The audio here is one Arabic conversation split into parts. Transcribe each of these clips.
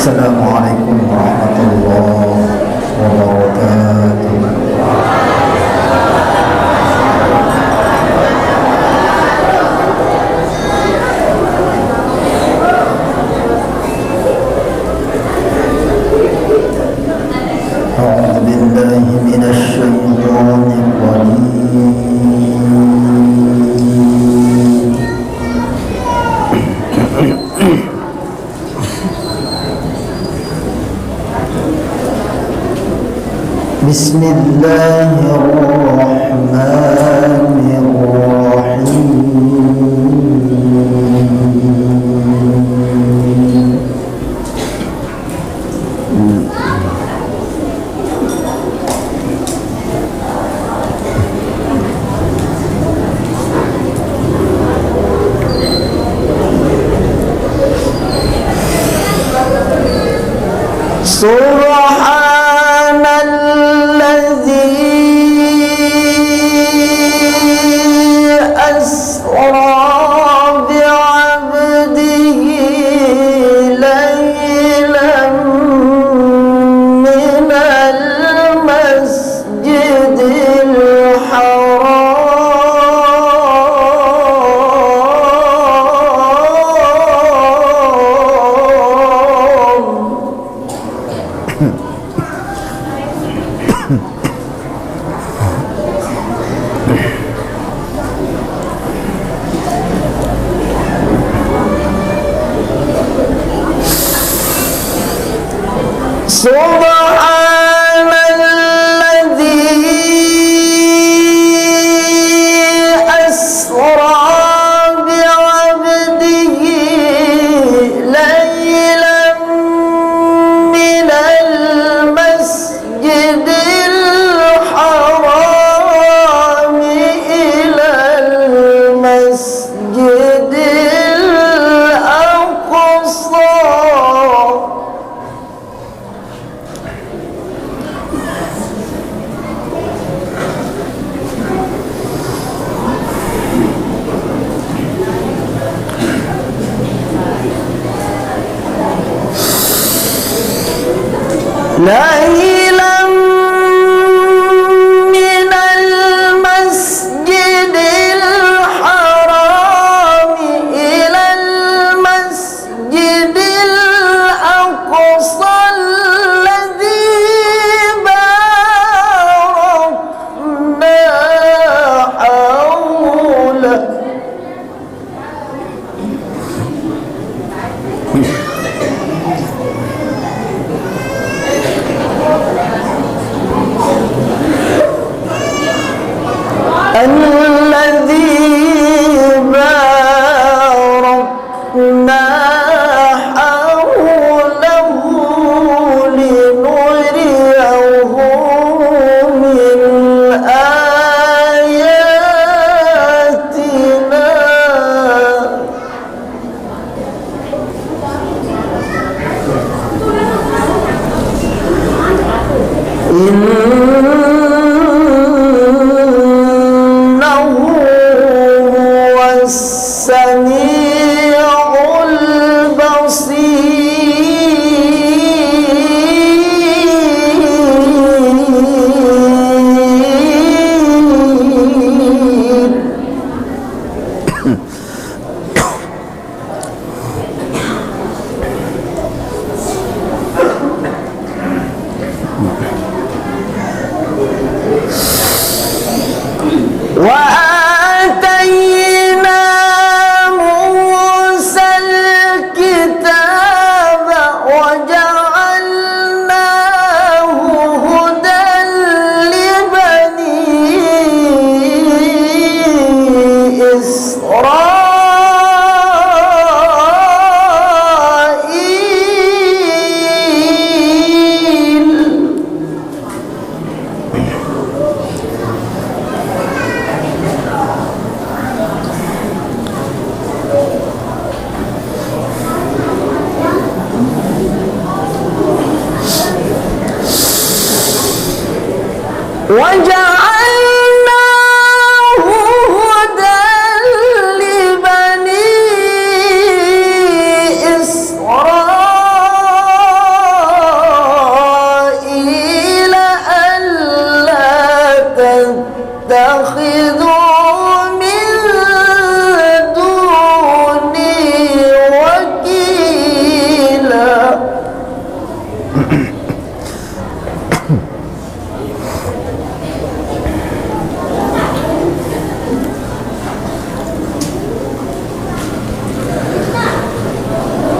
السلام عليكم ورحمة الله وبركاته. أعوذ بالله من الشيطان الرجيم. بسم الله الرحمن الرحيم. سبحان الذي أسرى بعبده ليلا من المسجد سبحان الذي أسرى بعبده ليلا من المسجد الحرام إلى المسجد الأقصى ليلا من المسجد الحرام إلى المسجد الأقصى الذي باركنا حوله الذي باركنا حوله لنريه من آياتنا السميع البصير. وآتينا موسى الكتاب وجعلناه هدى لبني إسرائيل. وجعلناه هدى لبني إسرائيل.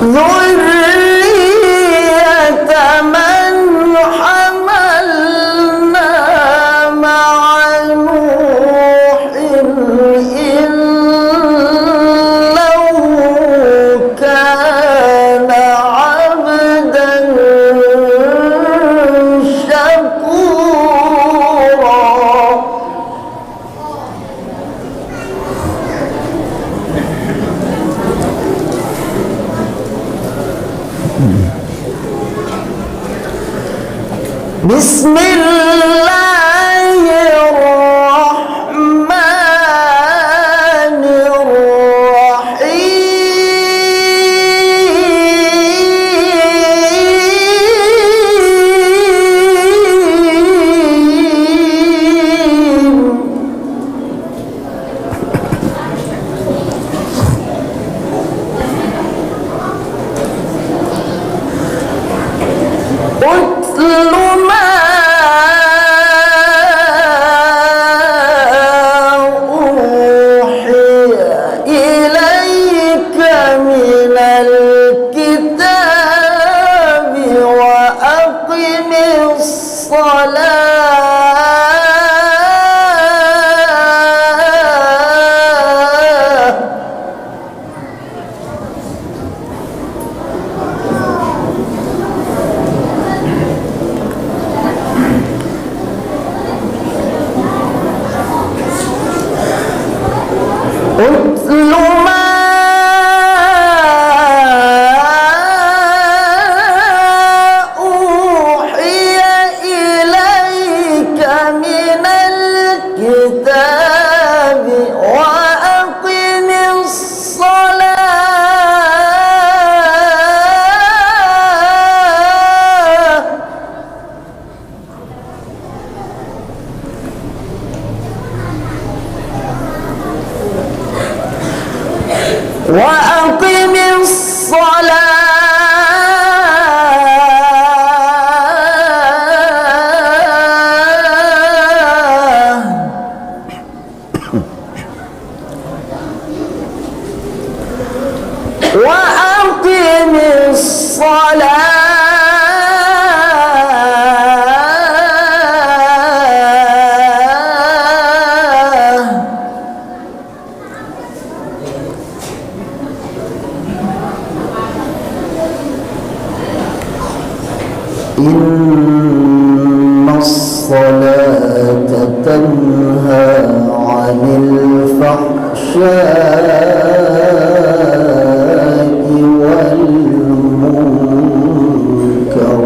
ذرية من حملنا مع نوح إنه كان عبدا شكورا. بسم الله الرحمن الرحيم. اتل ما أوحي إليك من الكتاب وأقم الصلاة. اتل ما أوحي إليك من الكتاب وأقم الصلاة. وأقم الصلاة. وأقم الصلاة. إن الصلاة تنهى عن الفحشاء والمنكر.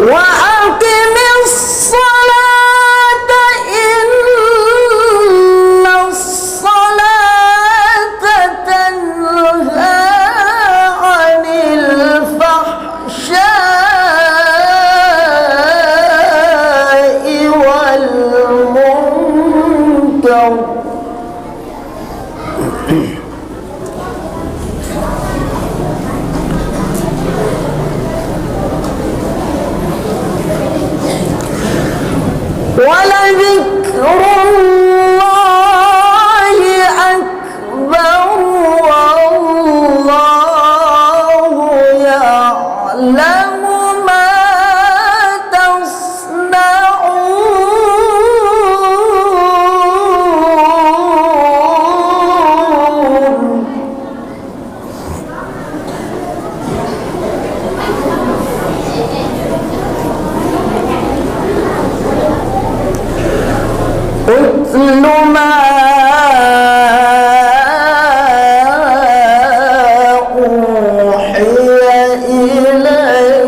وأقم الصلاة. إن الصلاة تنهى عن الفحشاء والمنكر. ولذكر الله أكبر والله يعلم ما تصنعون. اتل ما أوحي إليك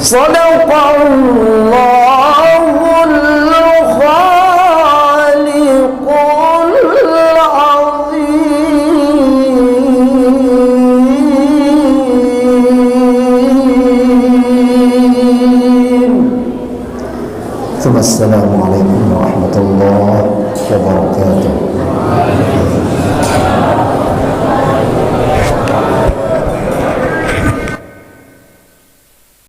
صدق الله الخالق العظيم. ثم السلام عليكم ورحمة الله وبركاته.